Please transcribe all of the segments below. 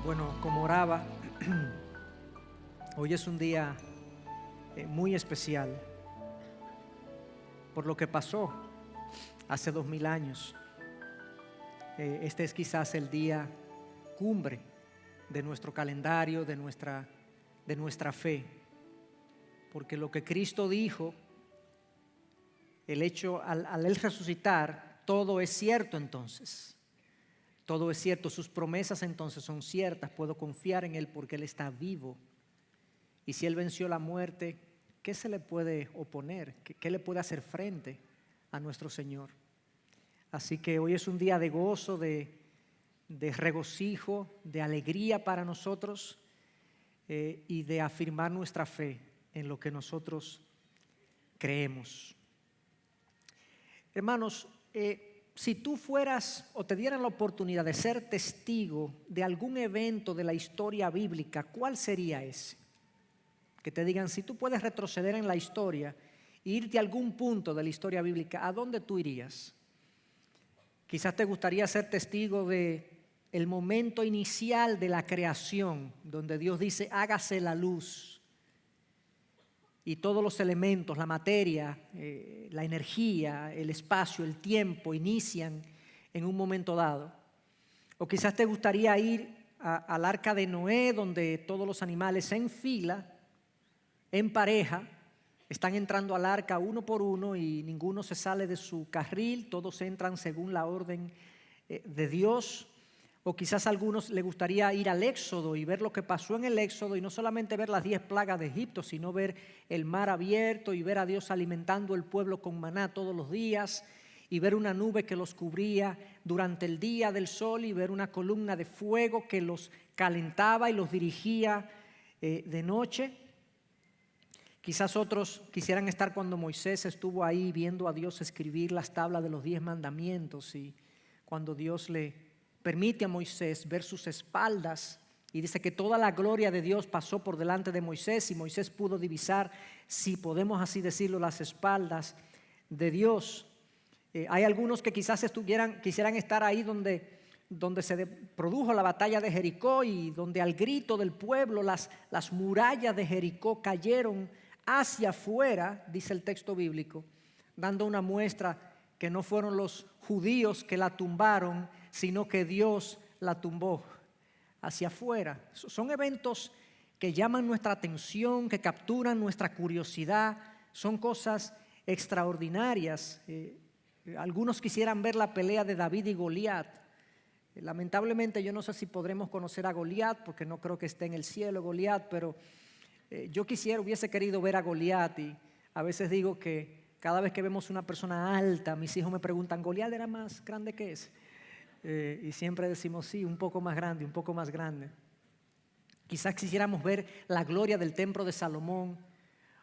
Bueno, como oraba, hoy es un día muy especial por lo que pasó hace 2000 años. Este es quizás el día cumbre de nuestro calendario, de nuestra fe, porque lo que Cristo dijo, el hecho al Él resucitar, todo es cierto entonces. Todo es cierto, sus promesas entonces son ciertas, puedo confiar en Él porque Él está vivo. Y si Él venció la muerte, ¿qué se le puede oponer? ¿Qué le puede hacer frente a nuestro Señor? Así que hoy es un día de gozo, de regocijo, de alegría para nosotros y de afirmar nuestra fe en lo que nosotros creemos. Hermanos, si tú fueras o te dieran la oportunidad de ser testigo de algún evento de la historia bíblica, ¿cuál sería ese? Que te digan, si tú puedes retroceder en la historia e irte a algún punto de la historia bíblica, ¿a dónde tú irías? Quizás te gustaría ser testigo de el momento inicial de la creación, donde Dios dice, hágase la luz. Y todos los elementos, la materia, la energía, el espacio, el tiempo, inician en un momento dado. O quizás te gustaría ir al arca de Noé, donde todos los animales en fila, en pareja, están entrando al arca uno por uno y ninguno se sale de su carril, todos entran según la orden de Dios. O quizás a algunos les gustaría ir al Éxodo y ver lo que pasó en el Éxodo y no solamente ver las 10 plagas de Egipto, sino ver el mar abierto y ver a Dios alimentando el pueblo con maná todos los días y ver una nube que los cubría durante el día del sol y ver una columna de fuego que los calentaba y los dirigía de noche. Quizás otros quisieran estar cuando Moisés estuvo ahí viendo a Dios escribir las tablas de los 10 mandamientos y cuando Dios le permite a Moisés ver sus espaldas y dice que toda la gloria de Dios pasó por delante de Moisés y Moisés pudo divisar, si podemos así decirlo, las espaldas de Dios. Hay algunos que quizás quisieran estar ahí donde se produjo la batalla de Jericó y donde al grito del pueblo las murallas de Jericó cayeron hacia afuera, dice el texto bíblico, dando una muestra que no fueron los judíos que la tumbaron, sino que Dios la tumbó hacia afuera. Son eventos que llaman nuestra atención, que capturan nuestra curiosidad, son cosas extraordinarias. Algunos quisieran ver la pelea de David y Goliat. Lamentablemente yo no sé si podremos conocer a Goliat, porque no creo que esté en el cielo Goliat, pero yo hubiese querido ver a Goliat y a veces digo que cada vez que vemos una persona alta, mis hijos me preguntan, ¿Goliat era más grande que ese? Y siempre decimos sí, un poco más grande, un poco más grande. Quizás quisiéramos ver la gloria del templo de Salomón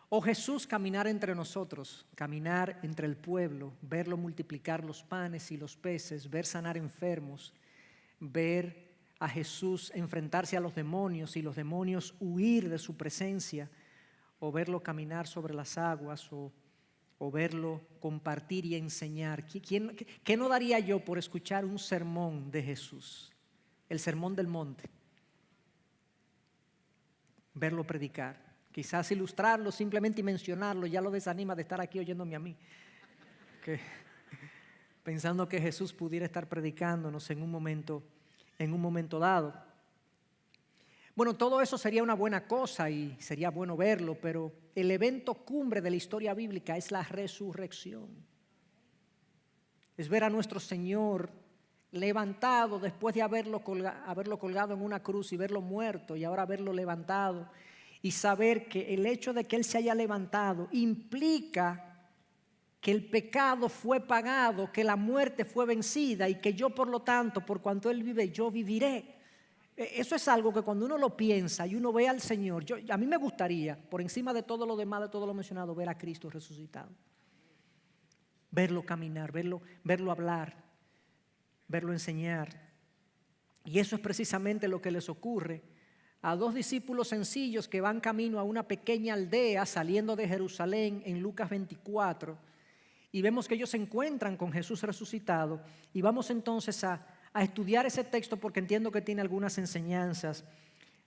o Jesús caminar entre nosotros, caminar entre el pueblo, verlo multiplicar los panes y los peces, ver sanar enfermos, ver a Jesús enfrentarse a los demonios y los demonios huir de su presencia, o verlo caminar sobre las aguas o verlo compartir y enseñar. ¿Qué no daría yo por escuchar un sermón de Jesús? El sermón del monte. Verlo predicar. Quizás ilustrarlo, simplemente mencionarlo, ya lo desanima de estar aquí oyéndome a mí. Pensando que Jesús pudiera estar predicándonos en un momento dado. Bueno, todo eso sería una buena cosa y sería bueno verlo, pero el evento cumbre de la historia bíblica es la resurrección. Es ver a nuestro Señor levantado después de haberlo colgado en una cruz y verlo muerto y ahora verlo levantado y saber que el hecho de que Él se haya levantado implica que el pecado fue pagado, que la muerte fue vencida y que yo por lo tanto, por cuanto Él vive, yo viviré. Eso es algo que cuando uno lo piensa y uno ve al Señor, a mí me gustaría, por encima de todo lo demás, de todo lo mencionado, ver a Cristo resucitado. Verlo caminar, verlo hablar, verlo enseñar. Y eso es precisamente lo que les ocurre a dos discípulos sencillos que van camino a una pequeña aldea saliendo de Jerusalén en Lucas 24. Y vemos que ellos se encuentran con Jesús resucitado y vamos entonces a a estudiar ese texto porque entiendo que tiene algunas enseñanzas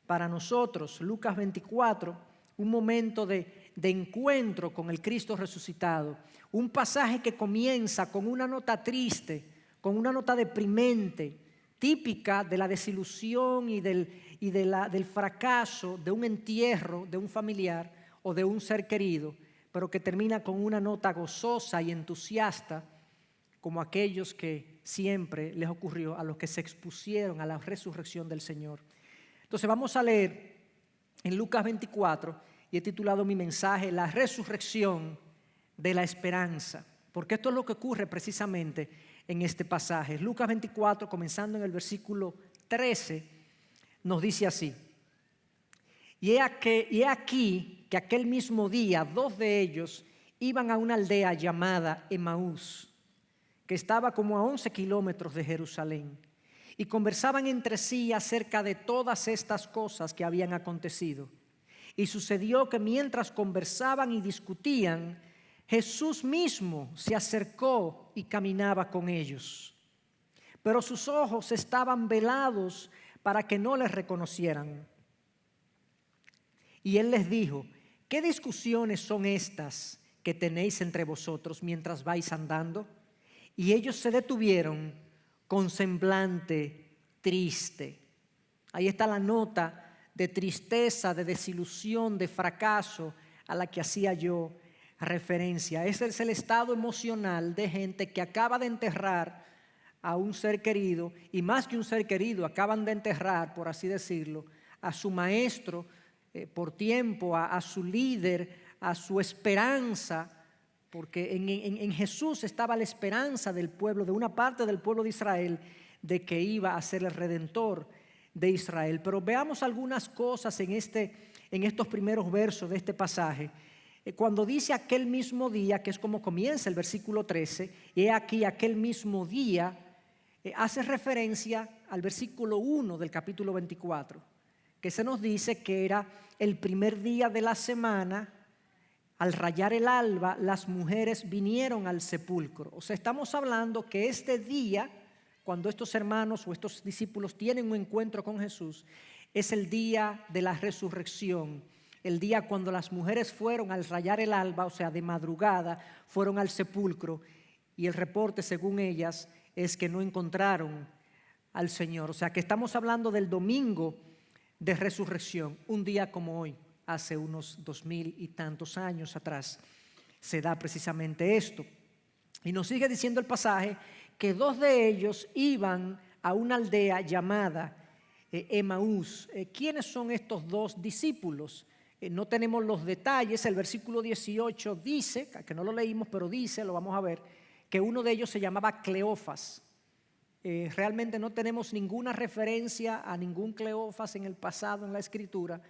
para nosotros. Lucas 24, un momento de encuentro con el Cristo resucitado. Un pasaje que comienza con una nota triste, con una nota deprimente, típica de la desilusión y del fracaso de un entierro de un familiar o de un ser querido, pero que termina con una nota gozosa y entusiasta, como aquellos que siempre les ocurrió a los que se expusieron a la resurrección del Señor. Entonces vamos a leer en Lucas 24 y he titulado mi mensaje La resurrección de la esperanza, porque esto es lo que ocurre precisamente en este pasaje. Lucas 24, comenzando en el versículo 13, nos dice así: y he aquí que aquel mismo día 2 de ellos iban a una aldea llamada Emaús, que estaba como a 11 kilómetros de Jerusalén, y conversaban entre sí acerca de todas estas cosas que habían acontecido. Y sucedió que mientras conversaban y discutían, Jesús mismo se acercó y caminaba con ellos. Pero sus ojos estaban velados para que no les reconocieran. Y él les dijo: ¿qué discusiones son estas que tenéis entre vosotros mientras vais andando? Y ellos se detuvieron con semblante triste. Ahí está la nota de tristeza, de desilusión, de fracaso a la que hacía yo referencia. Ese es el estado emocional de gente que acaba de enterrar a un ser querido, y más que un ser querido, acaban de enterrar, por así decirlo, a su maestro por tiempo, a su líder, a su esperanza, porque en Jesús estaba la esperanza del pueblo, de una parte del pueblo de Israel, de que iba a ser el redentor de Israel. Pero veamos algunas cosas en estos primeros versos de este pasaje. Cuando dice aquel mismo día, que es como comienza el versículo 13, y he aquí aquel mismo día, hace referencia al versículo 1 del capítulo 24, que se nos dice que era el primer día de la semana. Al rayar el alba, las mujeres vinieron al sepulcro. O sea, estamos hablando que este día, cuando estos hermanos o estos discípulos tienen un encuentro con Jesús, es el día de la resurrección. El día cuando las mujeres fueron al rayar el alba, o sea, de madrugada, fueron al sepulcro, y el reporte, según ellas, es que no encontraron al Señor. O sea, que estamos hablando del domingo de resurrección, un día como hoy, hace unos 2000 y tantos años atrás, se da precisamente esto. Y nos sigue diciendo el pasaje que 2 de ellos iban a una aldea llamada Emaús. ¿Quiénes son estos 2 discípulos? No tenemos los detalles. El versículo 18 dice, que no lo leímos, pero dice, lo vamos a ver, que uno de ellos se llamaba Cleofas. Realmente no tenemos ninguna referencia a ningún Cleofas en el pasado en la Escritura.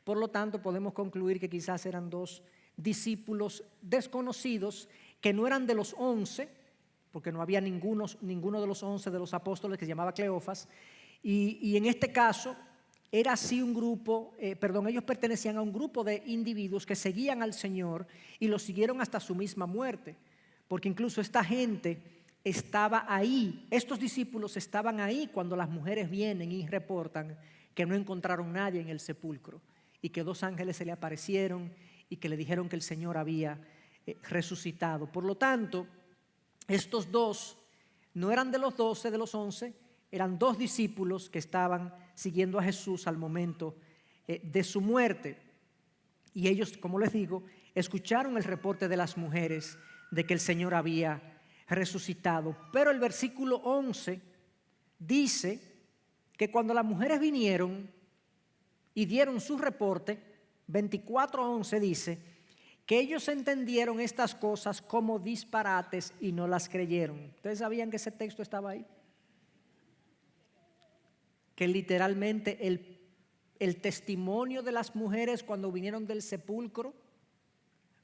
Por lo tanto, podemos concluir que quizás eran 2 discípulos desconocidos que no eran de los 11, porque no había ninguno de los 11 de los apóstoles que se llamaba Cleofas. Y en este caso era así un grupo, ellos pertenecían a un grupo de individuos que seguían al Señor y lo siguieron hasta su misma muerte, porque incluso esta gente estaba ahí, estos discípulos estaban ahí cuando las mujeres vienen y reportan que no encontraron nadie en el sepulcro y que 2 ángeles se le aparecieron y que le dijeron que el Señor había resucitado. Por lo tanto, estos 2 no eran de los 12, de los 11, eran 2 discípulos que estaban siguiendo a Jesús al momento de su muerte. Y ellos, como les digo, escucharon el reporte de las mujeres de que el Señor había resucitado. Pero el versículo 11 dice que cuando las mujeres vinieron y dieron su reporte, 24:11 dice que ellos entendieron estas cosas como disparates y no las creyeron. ¿Ustedes sabían que ese texto estaba ahí? Que literalmente el testimonio de las mujeres cuando vinieron del sepulcro,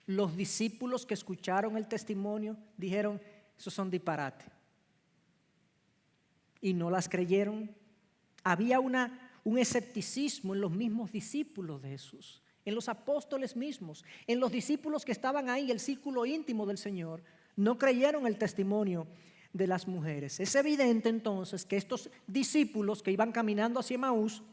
los discípulos que escucharon el testimonio dijeron: esos son disparates. Y no las creyeron. Había un escepticismo en los mismos discípulos de Jesús, en los apóstoles mismos, en los discípulos que estaban ahí, el círculo íntimo del Señor. No creyeron el testimonio de las mujeres. Es evidente entonces que estos discípulos que iban caminando hacia Emaús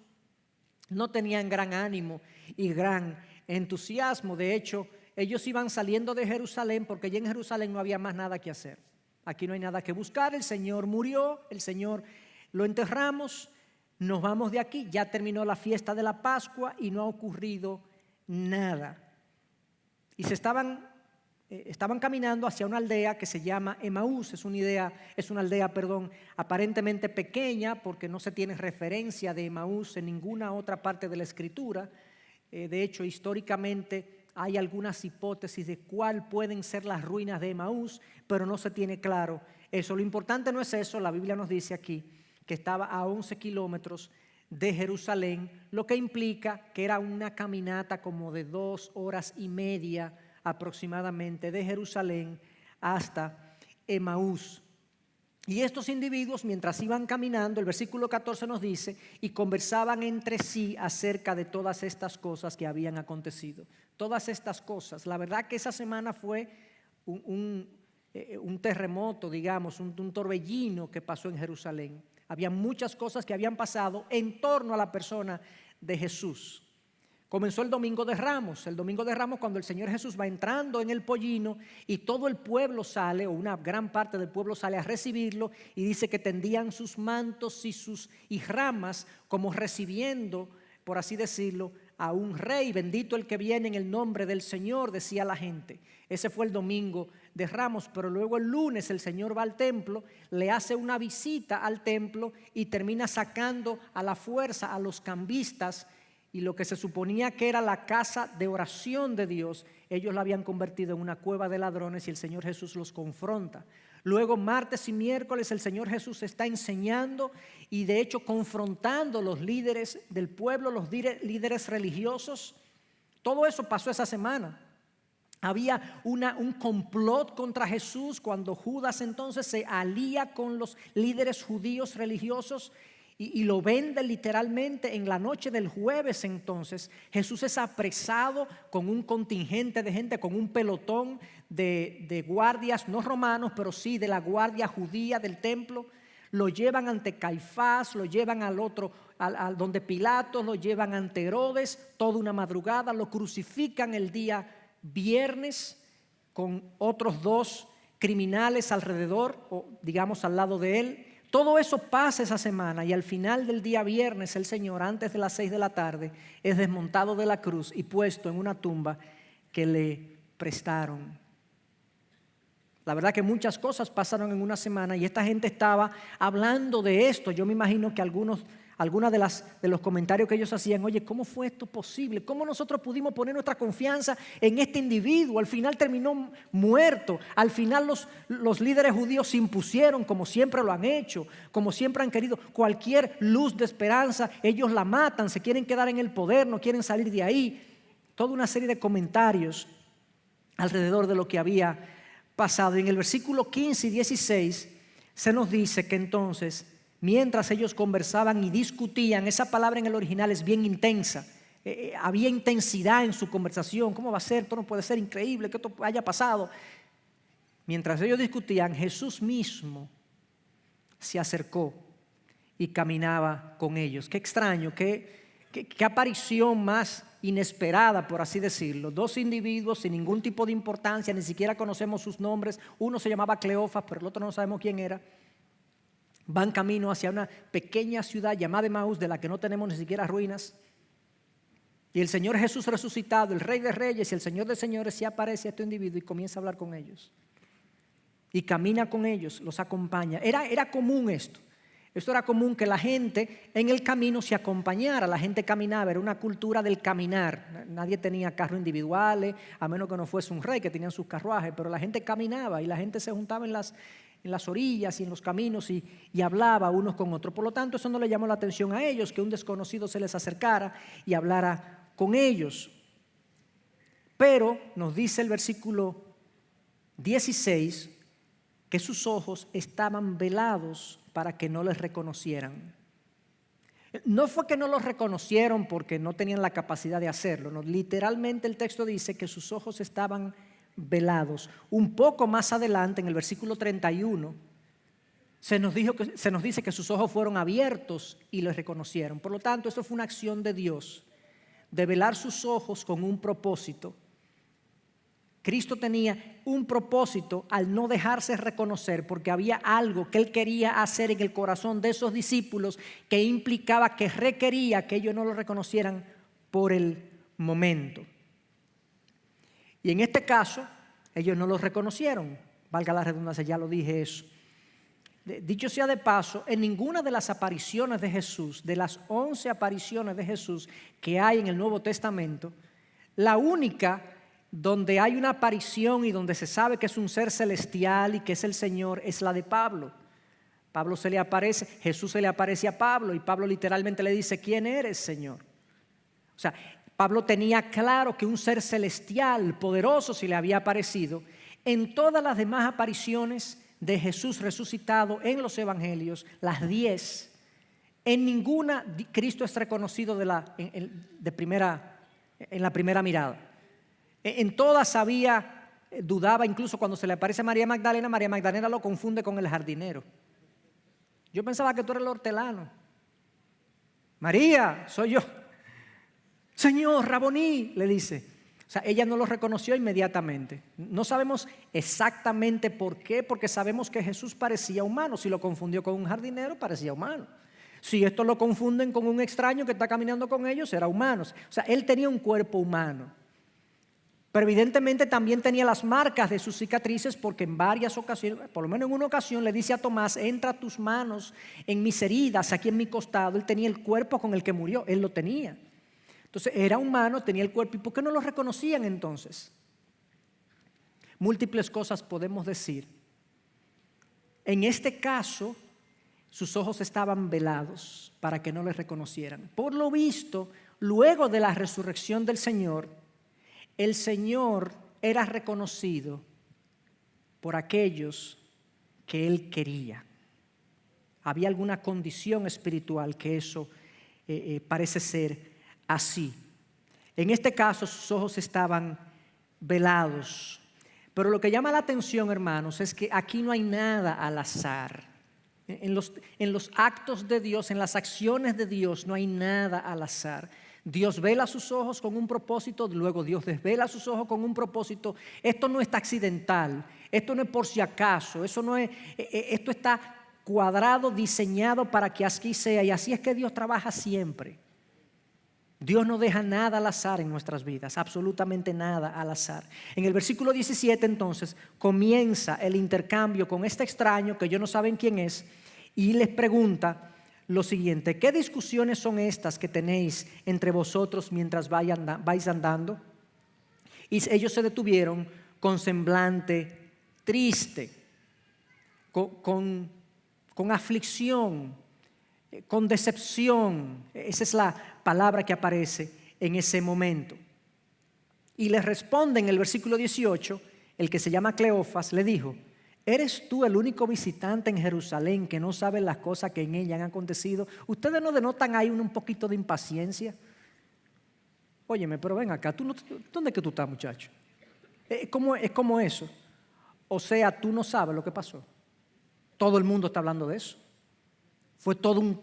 no tenían gran ánimo y gran entusiasmo. De hecho, ellos iban saliendo de Jerusalén porque ya en Jerusalén no había más nada que hacer. Aquí no hay nada que buscar, el Señor murió, el Señor lo enterramos, nos vamos de aquí, ya terminó la fiesta de la Pascua y no ha ocurrido nada. Y estaban caminando hacia una aldea que se llama Emaús. Es una aldea, aparentemente pequeña, porque no se tiene referencia de Emaús en ninguna otra parte de la Escritura. De hecho, históricamente hay algunas hipótesis de cuál pueden ser las ruinas de Emaús, pero no se tiene claro eso. Lo importante no es eso. La Biblia nos dice aquí que estaba a 11 kilómetros de Jerusalén, lo que implica que era una caminata como de 2 horas y media aproximadamente de Jerusalén hasta Emaús. Y estos individuos, mientras iban caminando, el versículo 14 nos dice, y conversaban entre sí acerca de todas estas cosas que habían acontecido. Todas estas cosas. La verdad que esa semana fue un terremoto, digamos, un torbellino que pasó en Jerusalén. Había muchas cosas que habían pasado en torno a la persona de Jesús. Comenzó el Domingo de Ramos. El Domingo de Ramos, cuando el Señor Jesús va entrando en el pollino y todo el pueblo sale, o una gran parte del pueblo sale a recibirlo, y dice que tendían sus mantos y ramas como recibiendo, por así decirlo, a un rey. Bendito el que viene en el nombre del Señor, decía la gente. Ese fue el Domingo de Ramos, pero luego el lunes el Señor va al templo, le hace una visita al templo y termina sacando a la fuerza a los cambistas, y lo que se suponía que era la casa de oración de Dios, ellos la habían convertido en una cueva de ladrones, y el Señor Jesús los confronta. Luego martes y miércoles el Señor Jesús está enseñando y de hecho confrontando los líderes del pueblo, los líderes religiosos. Todo eso pasó esa semana. Había un complot contra Jesús cuando Judas entonces se alía con los líderes judíos religiosos y lo vende literalmente. En la noche del jueves entonces Jesús es apresado con un contingente de gente, con un pelotón de guardias, no romanos, pero sí de la guardia judía del templo. Lo llevan ante Caifás, lo llevan al donde Pilato, lo llevan ante Herodes, toda una madrugada, lo crucifican el día viernes con otros 2 criminales alrededor, o digamos al lado de él. Todo eso pasa esa semana, y al final del día viernes el Señor, antes de las 6 de la tarde, es desmontado de la cruz y puesto en una tumba que le prestaron. La verdad que muchas cosas pasaron en una semana y esta gente estaba hablando de esto. Yo me imagino que algunos de los comentarios que ellos hacían: oye, ¿cómo fue esto posible? ¿Cómo nosotros pudimos poner nuestra confianza en este individuo? Al final terminó muerto. Al final los líderes judíos se impusieron, como siempre lo han hecho, como siempre han querido. Cualquier luz de esperanza, ellos la matan, se quieren quedar en el poder, no quieren salir de ahí. Toda una serie de comentarios alrededor de lo que había pasado. Y en el versículo 15 y 16 se nos dice que entonces, mientras ellos conversaban y discutían, esa palabra en el original es bien intensa, había intensidad en su conversación. ¿Cómo va a ser? Esto no puede ser, increíble que esto haya pasado. Mientras ellos discutían, Jesús mismo se acercó y caminaba con ellos. Qué extraño, qué aparición más inesperada, por así decirlo. 2 individuos sin ningún tipo de importancia, ni siquiera conocemos sus nombres. Uno se llamaba Cleofas, pero el otro no sabemos quién era. Van camino hacia una pequeña ciudad llamada Emaús, de la que no tenemos ni siquiera ruinas. Y el Señor Jesús resucitado, el Rey de Reyes y el Señor de Señores, se aparece a este individuo y comienza a hablar con ellos. Y camina con ellos, los acompaña. Era común esto. Esto era común, que la gente en el camino se acompañara. La gente caminaba, era una cultura del caminar. Nadie tenía carros individuales, a menos que no fuese un rey, que tenían sus carruajes, pero la gente caminaba y la gente se juntaba en las orillas y en los caminos y hablaba unos con otros. Por lo tanto, eso no le llamó la atención a ellos, que un desconocido se les acercara y hablara con ellos. Pero nos dice el versículo 16 que sus ojos estaban velados para que no les reconocieran. No fue que no los reconocieron porque no tenían la capacidad de hacerlo, no, literalmente el texto dice que sus ojos estaban velados. Un poco más adelante, en el versículo 31, se nos dice que sus ojos fueron abiertos y los reconocieron. Por lo tanto, eso fue una acción de Dios, de velar sus ojos con un propósito. Cristo tenía un propósito al no dejarse reconocer, porque había algo que Él quería hacer en el corazón de esos discípulos que implicaba, que requería que ellos no lo reconocieran por el momento. Y en este caso, ellos no lo reconocieron. Valga la redundancia, ya lo dije eso. Dicho sea de paso, en ninguna de las apariciones de Jesús, de las 11 apariciones de Jesús que hay en el Nuevo Testamento, la única donde hay una aparición y donde se sabe que es un ser celestial y que es el Señor, es la de Pablo. Pablo se le aparece, Jesús se le aparece a Pablo y Pablo literalmente le dice: ¿quién eres, Señor? O sea, Pablo tenía claro que un ser celestial, poderoso, se le había aparecido. En todas las demás apariciones de Jesús resucitado en los evangelios, las 10, en ninguna Cristo es reconocido en la primera mirada. En todas dudaba, incluso cuando se le aparece a María Magdalena lo confunde con el jardinero. Yo pensaba que tú eres el hortelano. María, soy yo. Señor, Raboní, le dice. O sea, ella no lo reconoció inmediatamente. No sabemos exactamente por qué, porque sabemos que Jesús parecía humano. Si lo confundió con un jardinero, parecía humano. Si esto lo confunden con un extraño que está caminando con ellos, era humano. O sea, él tenía un cuerpo humano. Pero evidentemente también tenía las marcas de sus cicatrices, porque en varias ocasiones, por lo menos en una ocasión, le dice a Tomás: entra tus manos en mis heridas, aquí en mi costado. Él tenía el cuerpo con el que murió, él lo tenía. Entonces era humano, tenía el cuerpo. ¿Y por qué no lo reconocían entonces? Múltiples cosas podemos decir. En este caso, sus ojos estaban velados para que no les reconocieran. Por lo visto, luego de la resurrección del Señor, el Señor era reconocido por aquellos que Él quería. Había alguna condición espiritual que eso parece ser así. En este caso, sus ojos estaban velados. Pero lo que llama la atención, hermanos, es que aquí no hay nada al azar. En los actos de Dios, en las acciones de Dios, no hay nada al azar. Dios vela sus ojos con un propósito, luego Dios desvela sus ojos con un propósito. Esto no está accidental, esto no es por si acaso, esto está cuadrado, diseñado para que así sea, y así es que Dios trabaja siempre. Dios no deja nada al azar en nuestras vidas, absolutamente nada al azar. En el versículo 17 entonces comienza el intercambio con este extraño que ellos no saben quién es, y les pregunta lo siguiente: ¿qué discusiones son estas que tenéis entre vosotros mientras vais andando? Y ellos se detuvieron con semblante triste, con aflicción, con decepción. Esa es la palabra que aparece en ese momento. Y le responde en el versículo 18, el que se llama Cleofas, le dijo: ¿eres tú el único visitante en Jerusalén que no sabe las cosas que en ella han acontecido? ¿Ustedes no denotan ahí un poquito de impaciencia? Óyeme, pero ven acá, ¿dónde es que tú estás, muchacho? Es como eso. O sea, tú no sabes lo que pasó. Todo el mundo está hablando de eso. Fue todo un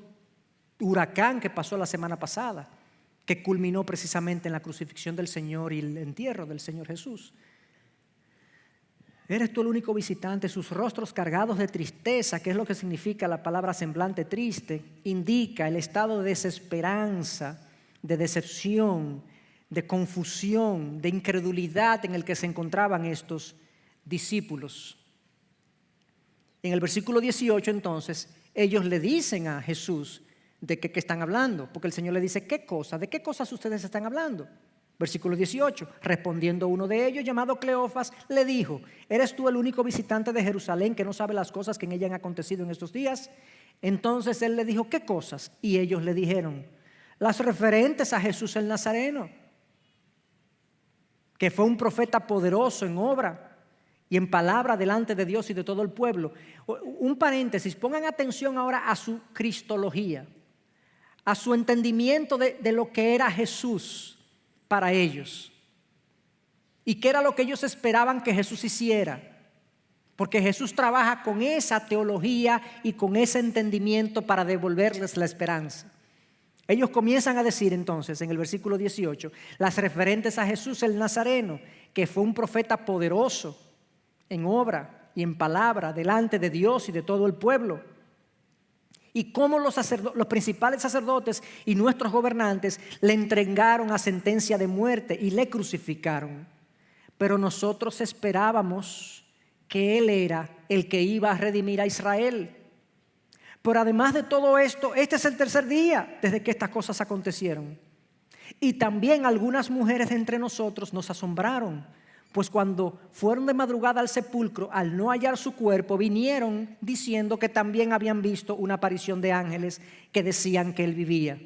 huracán que pasó la semana pasada, que culminó precisamente en la crucifixión del Señor y el entierro del Señor Jesús. ¿Eres tú el único visitante? Sus rostros cargados de tristeza, que es lo que significa la palabra semblante triste, indica el estado de desesperanza, de decepción, de confusión, de incredulidad en el que se encontraban estos discípulos. En el versículo 18 entonces, ellos le dicen a Jesús de qué están hablando, porque el Señor le dice: ¿qué cosa? ¿De qué cosas ustedes están hablando? Versículo 18, respondiendo uno de ellos, llamado Cleofas, le dijo: ¿eres tú el único visitante de Jerusalén que no sabe las cosas que en ella han acontecido en estos días? Entonces él le dijo: ¿qué cosas? Y ellos le dijeron: las referentes a Jesús el Nazareno, que fue un profeta poderoso en obra y en palabra delante de Dios y de todo el pueblo. Un paréntesis, pongan atención ahora a su cristología, a su entendimiento de lo que era Jesús para ellos y qué era lo que ellos esperaban que Jesús hiciera. Porque Jesús trabaja con esa teología y con ese entendimiento para devolverles la esperanza. Ellos comienzan a decir entonces en el versículo 18, las referentes a Jesús el Nazareno, que fue un profeta poderoso en obra y en palabra delante de Dios y de todo el pueblo. Y cómo los principales sacerdotes y nuestros gobernantes le entregaron a sentencia de muerte y le crucificaron. Pero nosotros esperábamos que Él era el que iba a redimir a Israel. Pero además de todo esto, este es el tercer día desde que estas cosas acontecieron. Y también algunas mujeres de entre nosotros nos asombraron, pues cuando fueron de madrugada al sepulcro, al no hallar su cuerpo, vinieron diciendo que también habían visto una aparición de ángeles que decían que Él vivía.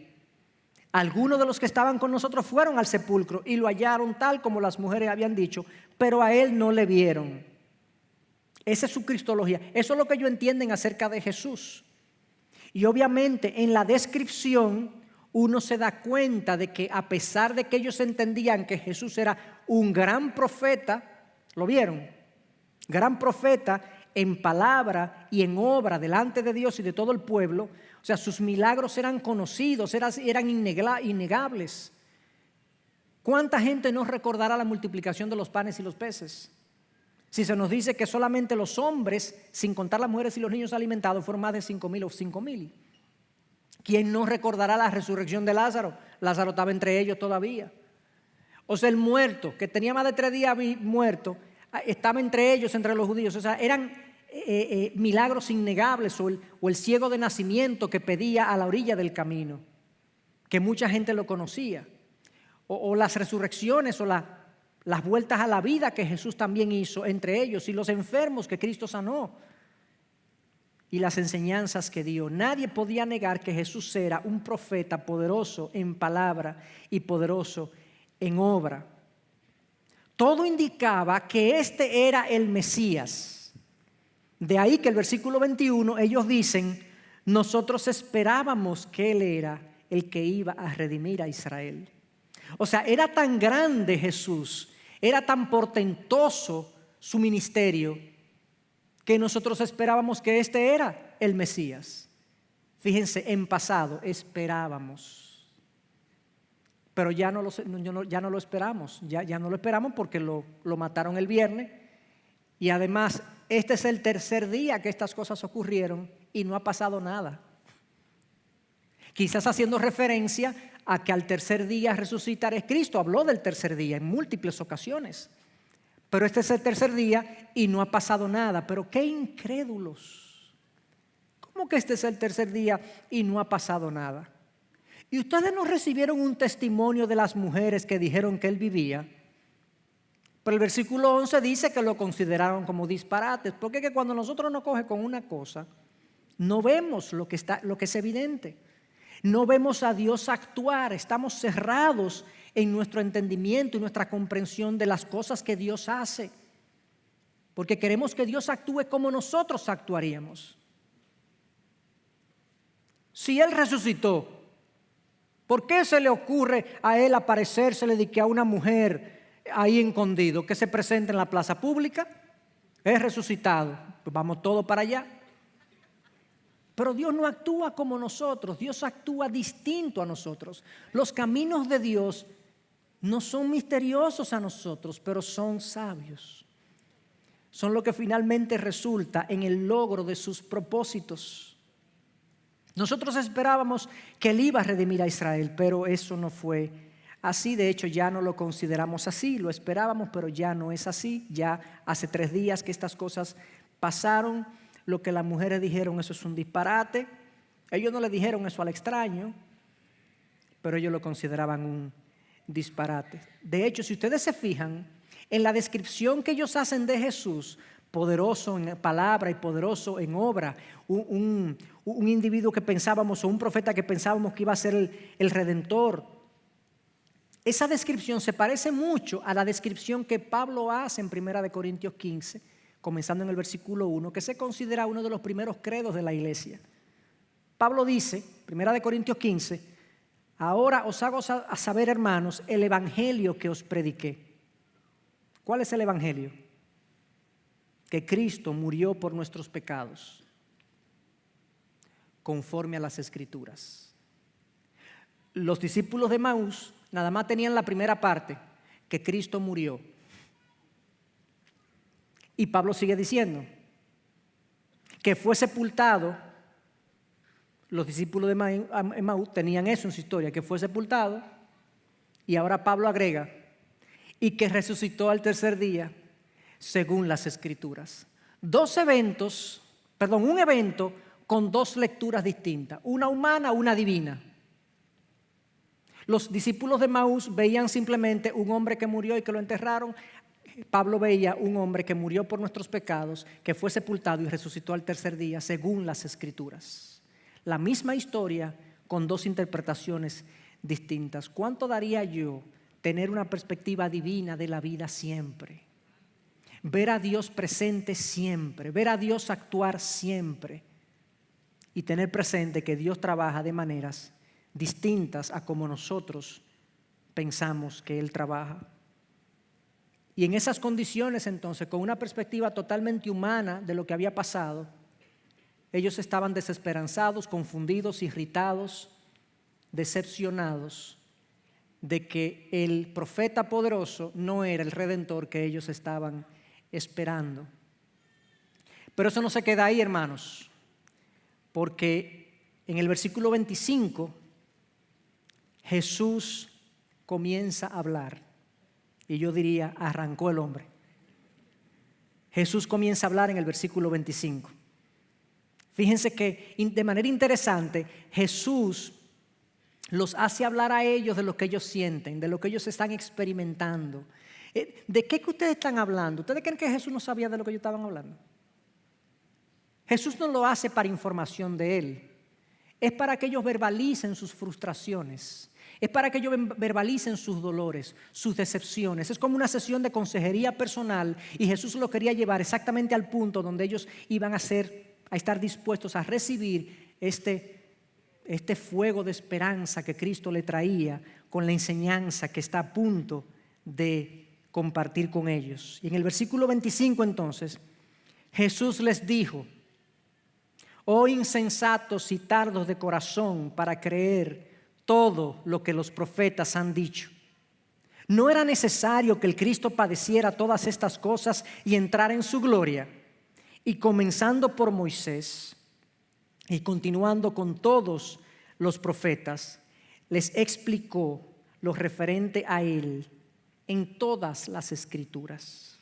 Algunos de los que estaban con nosotros fueron al sepulcro y lo hallaron tal como las mujeres habían dicho, pero a Él no le vieron. Esa es su cristología. Eso es lo que ellos entienden acerca de Jesús. Y obviamente en la descripción uno se da cuenta de que a pesar de que ellos entendían que Jesús era un gran profeta, ¿lo vieron? Gran profeta en palabra y en obra delante de Dios y de todo el pueblo. O sea, sus milagros eran conocidos, eran innegables. ¿Cuánta gente no recordará la multiplicación de los panes y los peces? Si se nos dice que solamente los hombres, sin contar las mujeres y los niños alimentados, fueron más de 5,000 o 5,000. ¿Quién no recordará la resurrección de Lázaro? Lázaro estaba entre ellos todavía. O sea, el muerto, que tenía más de 3 días muerto, estaba entre ellos, entre los judíos. O sea, eran milagros innegables. O el ciego de nacimiento que pedía a la orilla del camino, que mucha gente lo conocía. O las resurrecciones o las vueltas a la vida que Jesús también hizo entre ellos, y los enfermos que Cristo sanó, y las enseñanzas que dio. Nadie podía negar que Jesús era un profeta poderoso en palabra y poderoso en obra. Todo indicaba que este era el Mesías. De ahí que el versículo 21 ellos dicen, nosotros esperábamos que Él era el que iba a redimir a Israel. O sea, era tan grande Jesús, era tan portentoso su ministerio, que nosotros esperábamos que este era el Mesías. Fíjense, en pasado esperábamos, pero ya no lo esperamos, ya no lo esperamos porque lo mataron el viernes, y además este es el tercer día que estas cosas ocurrieron y no ha pasado nada. Quizás haciendo referencia a que al tercer día resucitaré. Cristo habló del tercer día en múltiples ocasiones. Pero este es el tercer día y no ha pasado nada. Pero qué incrédulos. ¿Cómo que este es el tercer día y no ha pasado nada? ¿Y ustedes no recibieron un testimonio de las mujeres que dijeron que Él vivía? Pero el versículo 11 dice que lo consideraron como disparates. Porque es que cuando nosotros nos coge con una cosa, no vemos lo que es evidente. No vemos a Dios actuar. Estamos cerrados en nuestro entendimiento y nuestra comprensión de las cosas que Dios hace, porque queremos que Dios actúe como nosotros actuaríamos. Si Él resucitó, ¿por qué se le ocurre a Él aparecérsele de que a una mujer ahí escondido que se presente en la plaza pública? Es resucitado, pues vamos todos para allá. Pero Dios no actúa como nosotros, Dios actúa distinto a nosotros. Los caminos de Dios no son misteriosos a nosotros, pero son sabios. Son lo que finalmente resulta en el logro de sus propósitos. Nosotros esperábamos que Él iba a redimir a Israel, pero eso no fue así. De hecho, ya no lo consideramos así. Lo esperábamos, pero ya no es así. Ya hace 3 días que estas cosas pasaron. Lo que las mujeres dijeron, eso es un disparate. Ellos no le dijeron eso al extraño, pero ellos lo consideraban un disparate. De hecho, si ustedes se fijan en la descripción que ellos hacen de Jesús, poderoso en palabra y poderoso en obra, un individuo que pensábamos, o un profeta que pensábamos que iba a ser el Redentor, esa descripción se parece mucho a la descripción que Pablo hace en 1 Corintios 15, comenzando en el versículo 1, que se considera uno de los primeros credos de la iglesia. Pablo dice, 1 Corintios 15, ahora os hago a saber, hermanos, el evangelio que os prediqué. ¿Cuál es el evangelio? que Cristo murió por nuestros pecados, conforme a las Escrituras. Los discípulos de Emaús nada más tenían la primera parte, que Cristo murió. Y Pablo sigue diciendo que fue sepultado. Los discípulos de Emaús tenían eso en su historia, que fue sepultado. Y ahora Pablo agrega, y que resucitó al tercer día, según las Escrituras. Un evento con dos lecturas distintas, una humana, una divina. Los discípulos de Emaús veían simplemente un hombre que murió y que lo enterraron. Pablo veía un hombre que murió por nuestros pecados, que fue sepultado y resucitó al tercer día, según las Escrituras. La misma historia con dos interpretaciones distintas. ¿Cuánto daría yo tener una perspectiva divina de la vida siempre? Ver a Dios presente siempre, ver a Dios actuar siempre y tener presente que Dios trabaja de maneras distintas a como nosotros pensamos que Él trabaja. Y en esas condiciones entonces, con una perspectiva totalmente humana de lo que había pasado, ellos estaban desesperanzados, confundidos, irritados, decepcionados de que el profeta poderoso no era el Redentor que ellos estaban esperando. Pero eso no se queda ahí, hermanos, porque en el versículo 25 Jesús comienza a hablar, y yo diría, arrancó el hombre. Jesús comienza a hablar en el versículo 25. Fíjense que de manera interesante Jesús los hace hablar a ellos de lo que ellos sienten, de lo que ellos están experimentando. ¿De qué que ustedes están hablando? ¿Ustedes creen que Jesús no sabía de lo que ellos estaban hablando? Jesús no lo hace para información de Él. Es para que ellos verbalicen sus frustraciones. Es para que ellos verbalicen sus dolores, sus decepciones. Es como una sesión de consejería personal y Jesús lo quería llevar exactamente al punto donde ellos iban a estar dispuestos a recibir este fuego de esperanza que Cristo le traía con la enseñanza que está a punto de compartir con ellos. Y en el versículo 25 entonces, Jesús les dijo: oh insensatos y tardos de corazón para creer todo lo que los profetas han dicho. ¿No era necesario que el Cristo padeciera todas estas cosas y entrara en su gloria? Y comenzando por Moisés y continuando con todos los profetas, les explicó lo referente a él en todas las Escrituras.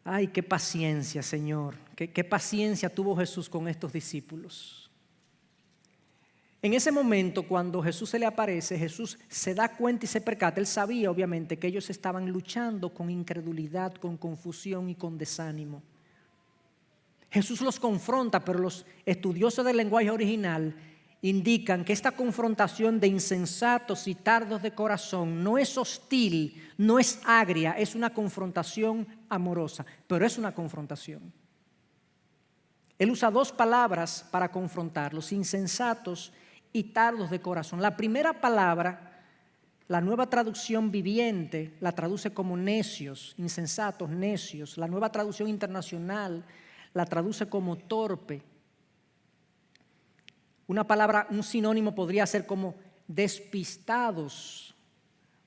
Ay, qué paciencia, Señor. Qué paciencia tuvo Jesús con estos discípulos. En ese momento, cuando Jesús se le aparece, Jesús se da cuenta y se percata. Él sabía, obviamente, que ellos estaban luchando con incredulidad, con confusión y con desánimo. Jesús los confronta, pero los estudiosos del lenguaje original indican que esta confrontación de insensatos y tardos de corazón no es hostil, no es agria, es una confrontación amorosa, pero es una confrontación. Él usa dos palabras para confrontarlos: insensatos y tardos de corazón. La primera palabra, la Nueva Traducción Viviente la traduce como necios, insensatos, necios. La Nueva Traducción Internacional la traduce como torpe. Una palabra, un sinónimo podría ser como despistados.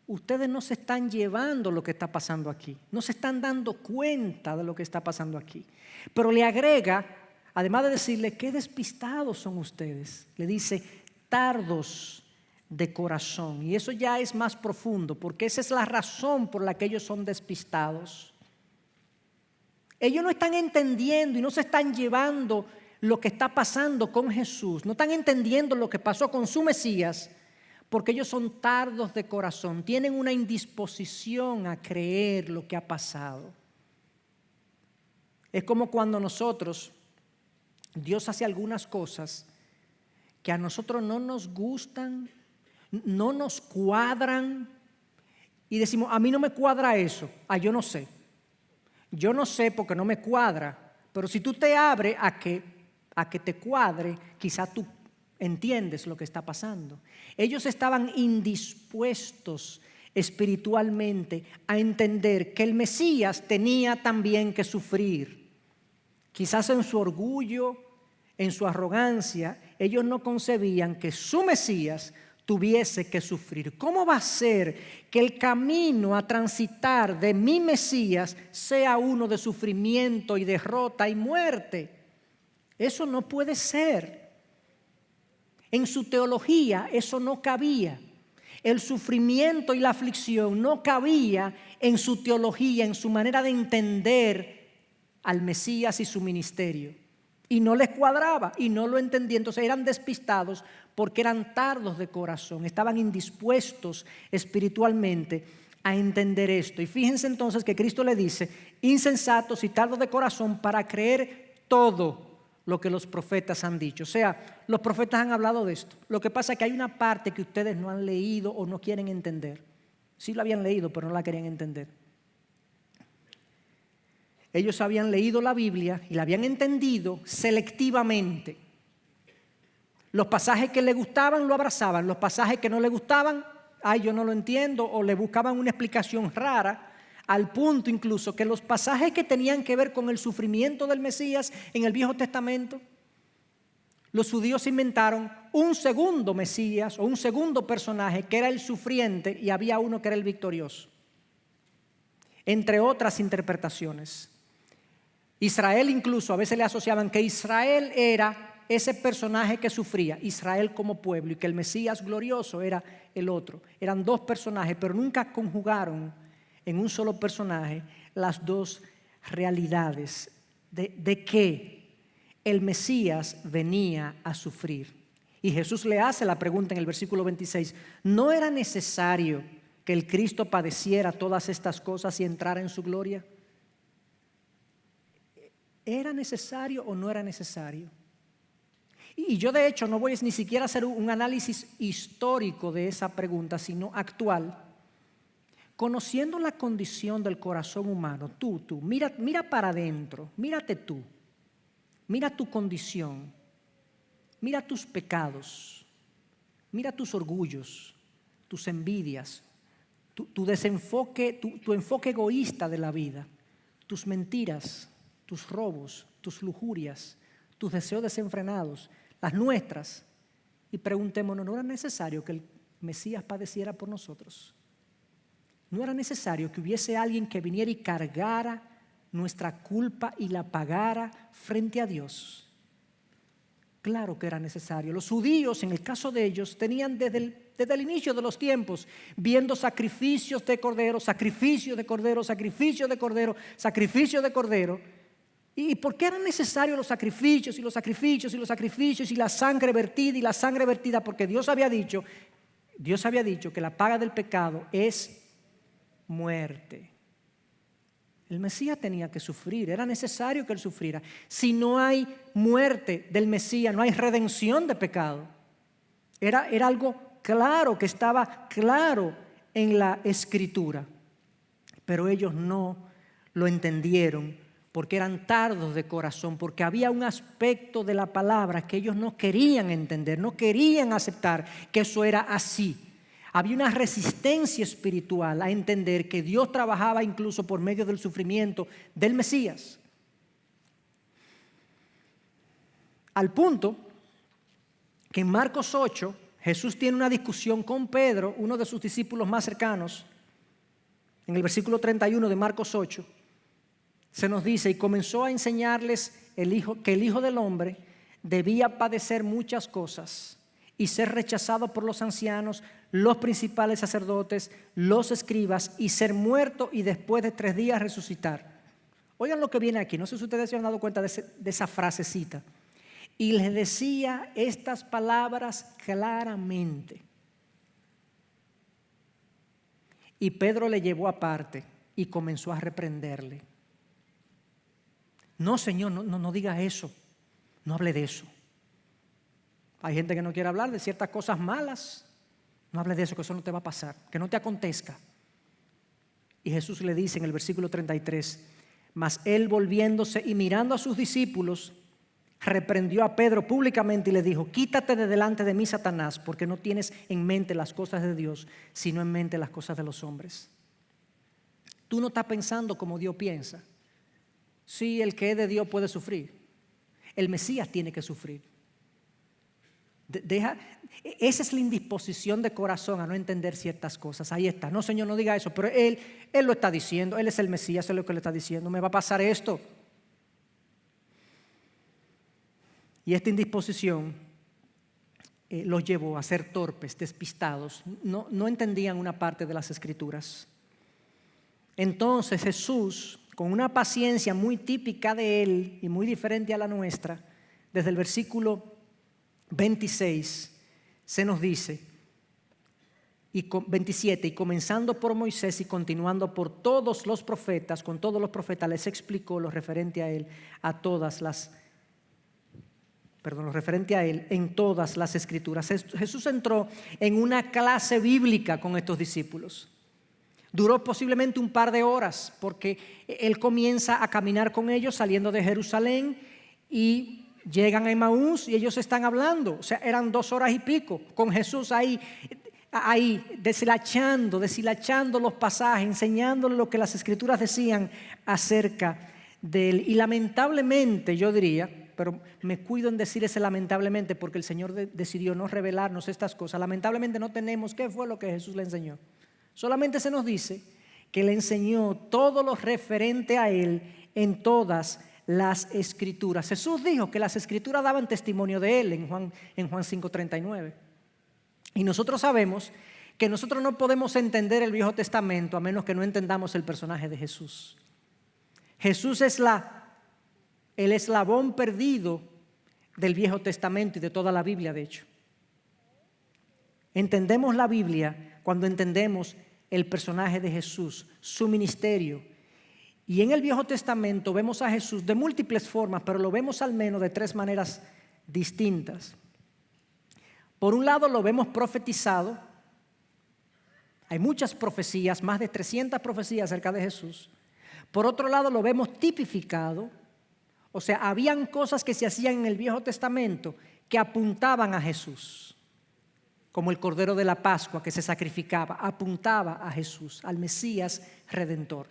Ustedes no se están llevando lo que está pasando aquí, no se están dando cuenta de lo que está pasando aquí. Pero le agrega, además de decirle qué despistados son ustedes, le dice tardos de corazón. Y eso ya es más profundo, porque esa es la razón por la que ellos son despistados. Ellos no están entendiendo y no se están llevando lo que está pasando con Jesús, no están entendiendo lo que pasó con su Mesías, porque ellos son tardos de corazón, tienen una indisposición a creer lo que ha pasado. Es como cuando nosotros, Dios hace algunas cosas que a nosotros no nos gustan, no nos cuadran, y decimos, a mí no me cuadra eso, yo no sé. Yo no sé porque no me cuadra, pero si tú te abres a que te cuadre, quizá tú entiendes lo que está pasando. Ellos estaban indispuestos, espiritualmente a entender que el Mesías tenía también que sufrir. Quizás en su orgullo, en su arrogancia, ellos no concebían que su Mesías tuviese que sufrir. ¿Cómo va a ser que el camino a transitar de mi Mesías sea uno de sufrimiento y derrota y muerte? Eso no puede ser. En su teología eso no cabía. El sufrimiento y la aflicción no cabía en su teología, en su manera de entender al Mesías y su ministerio. Y no les cuadraba y no lo entendían. Entonces eran despistados porque eran tardos de corazón, estaban indispuestos espiritualmente a entender esto. Y fíjense entonces que Cristo le dice, insensatos y tardos de corazón para creer todo lo que los profetas han dicho. O sea, los profetas han hablado de esto. Lo que pasa es que hay una parte que ustedes no han leído o no quieren entender. Sí lo habían leído, pero no la querían entender. Ellos habían leído la Biblia y la habían entendido selectivamente. Los pasajes que les gustaban lo abrazaban, los pasajes que no les gustaban, ay, yo no lo entiendo, o le buscaban una explicación rara, al punto incluso que los pasajes que tenían que ver con el sufrimiento del Mesías en el Viejo Testamento, los judíos inventaron un segundo Mesías o un segundo personaje que era el sufriente y había uno que era el victorioso, entre otras interpretaciones. Israel incluso a veces le asociaban que Israel era ese personaje que sufría, Israel como pueblo, y que el Mesías glorioso era el otro. Eran dos personajes, pero nunca conjugaron en un solo personaje las dos realidades de que el Mesías venía a sufrir. Y Jesús le hace la pregunta en el versículo 26, ¿no era necesario que el Cristo padeciera todas estas cosas y entrara en su gloria? ¿Era necesario o no era necesario? Y yo de hecho no voy ni siquiera a hacer un análisis histórico de esa pregunta, sino actual. Conociendo la condición del corazón humano, mira para adentro, mírate tú, mira tu condición, mira tus pecados, mira tus orgullos, tus envidias, tu desenfoque, tu enfoque egoísta de la vida, tus mentiras, tus robos, tus lujurias, tus deseos desenfrenados, las nuestras, y preguntémonos, ¿no era necesario que el Mesías padeciera por nosotros? ¿No era necesario que hubiese alguien que viniera y cargara nuestra culpa y la pagara frente a Dios? Claro que era necesario. Los judíos, en el caso de ellos, tenían desde el inicio de los tiempos, viendo sacrificios de cordero, sacrificios de cordero, sacrificios de cordero, sacrificios de cordero. ¿Y por qué eran necesarios los sacrificios y los sacrificios y los sacrificios y la sangre vertida y la sangre vertida? Porque Dios había dicho que la paga del pecado es muerte. El Mesías tenía que sufrir, era necesario que él sufriera. Si no hay muerte del Mesías, no hay redención de pecado. Era algo claro, que estaba claro en la Escritura. Pero ellos no lo entendieron porque eran tardos de corazón, porque había un aspecto de la palabra que ellos no querían entender, no querían aceptar que eso era así. Había una resistencia espiritual a entender que Dios trabajaba incluso por medio del sufrimiento del Mesías. Al punto que en Marcos 8 Jesús tiene una discusión con Pedro, uno de sus discípulos más cercanos. En el versículo 31 de Marcos 8 se nos dice, y comenzó a enseñarles que el Hijo del Hombre debía padecer muchas cosas y ser rechazado por los ancianos, los principales sacerdotes, los escribas, y ser muerto y después de 3 días resucitar. Oigan lo que viene aquí, no sé si ustedes se han dado cuenta de esa frasecita. Y les decía estas palabras claramente. Y Pedro le llevó aparte y comenzó a reprenderle. No, Señor, no diga eso, no hable de eso. Hay gente que no quiere hablar de ciertas cosas malas. No hable de eso, que eso no te va a pasar, que no te acontezca. Y Jesús le dice en el versículo 33, mas él volviéndose y mirando a sus discípulos, reprendió a Pedro públicamente y le dijo: quítate de delante de mí, Satanás, porque no tienes en mente las cosas de Dios, sino en mente las cosas de los hombres. Tú no estás pensando como Dios piensa. Sí, el que es de Dios puede sufrir. El Mesías tiene que sufrir. Esa es la indisposición de corazón a no entender ciertas cosas. Ahí está. No, Señor, no diga eso, pero Él lo está diciendo. Él es el Mesías, eso es lo que le está diciendo. Me va a pasar esto. Y esta indisposición los llevó a ser torpes, despistados. No entendían una parte de las Escrituras. Entonces Jesús, con una paciencia muy típica de Él y muy diferente a la nuestra, desde el versículo 26 se nos dice, 27, y comenzando por Moisés y continuando por todos los profetas, con todos los profetas les explicó lo referente a Él, lo referente a Él en todas las Escrituras. Jesús entró en una clase bíblica con estos discípulos. Duró posiblemente un par de horas porque Él comienza a caminar con ellos saliendo de Jerusalén y llegan a Emaús y ellos están hablando. O sea, eran 2 horas y pico con Jesús ahí deshilachando los pasajes, enseñándole lo que las Escrituras decían acerca de Él. Y lamentablemente, yo diría, pero me cuido en decir ese lamentablemente porque el Señor decidió no revelarnos estas cosas. Lamentablemente no tenemos qué fue lo que Jesús le enseñó. Solamente se nos dice que le enseñó todo lo referente a Él en todas las Escrituras. Jesús dijo que las Escrituras daban testimonio de Él en Juan 5:39. Y nosotros sabemos que nosotros no podemos entender el Viejo Testamento a menos que no entendamos el personaje de Jesús. Jesús es el eslabón perdido del Viejo Testamento y de toda la Biblia, de hecho. Entendemos la Biblia cuando entendemos el personaje de Jesús, su ministerio. Y en el Viejo Testamento vemos a Jesús de múltiples formas, pero lo vemos al menos de 3 maneras distintas. Por un lado lo vemos profetizado. Hay muchas profecías, más de 300 profecías acerca de Jesús. Por otro lado lo vemos tipificado. O sea, habían cosas que se hacían en el Viejo Testamento que apuntaban a Jesús, como el Cordero de la Pascua que se sacrificaba, apuntaba a Jesús, al Mesías Redentor.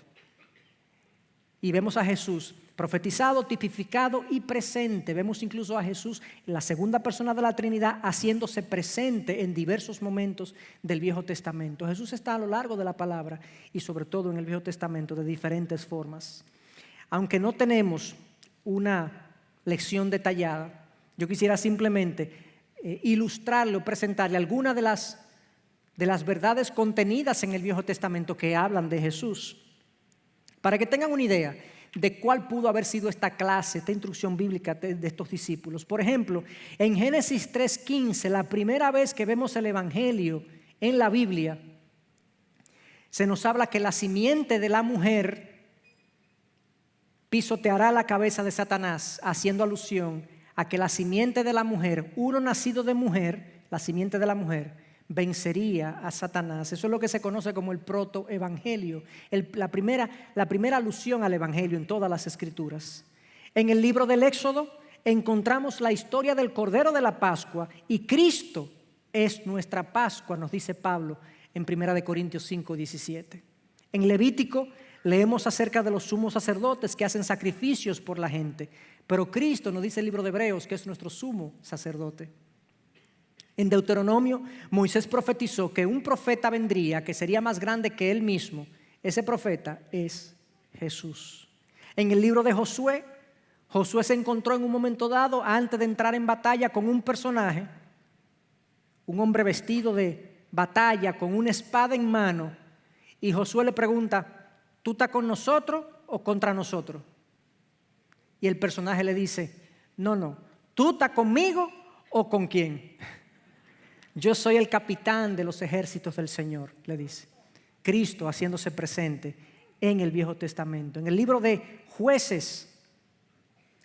Y vemos a Jesús profetizado, tipificado y presente. Vemos incluso a Jesús, la segunda persona de la Trinidad, haciéndose presente en diversos momentos del Viejo Testamento. Jesús está a lo largo de la palabra y sobre todo en el Viejo Testamento de diferentes formas. Aunque no tenemos una lección detallada, yo quisiera simplemente ilustrarle o presentarle algunas de las verdades contenidas en el Viejo Testamento que hablan de Jesús, para que tengan una idea de cuál pudo haber sido esta clase, esta instrucción bíblica de estos discípulos. Por ejemplo, en Génesis 3:15, la primera vez que vemos el Evangelio en la Biblia, se nos habla que la simiente de la mujer pisoteará la cabeza de Satanás, haciendo alusión a que la simiente de la mujer, uno nacido de mujer, la simiente de la mujer, vencería a Satanás. Eso es lo que se conoce como el protoevangelio, la primera alusión al evangelio en todas las Escrituras. En el libro del Éxodo encontramos la historia del Cordero de la Pascua y Cristo es nuestra Pascua, nos dice Pablo en 1 Corintios 5:17. En Levítico leemos acerca de los sumos sacerdotes que hacen sacrificios por la gente, pero Cristo, nos dice el libro de Hebreos, que es nuestro sumo sacerdote. En Deuteronomio, Moisés profetizó que un profeta vendría que sería más grande que él mismo. Ese profeta es Jesús. En el libro de Josué, Josué se encontró en un momento dado, antes de entrar en batalla, con un personaje, un hombre vestido de batalla, con una espada en mano, y Josué le pregunta: ¿tú estás con nosotros o contra nosotros? Y el personaje le dice: no, ¿tú estás conmigo o con quién? Yo soy el capitán de los ejércitos del Señor, le dice. Cristo haciéndose presente en el Viejo Testamento. En el libro de Jueces,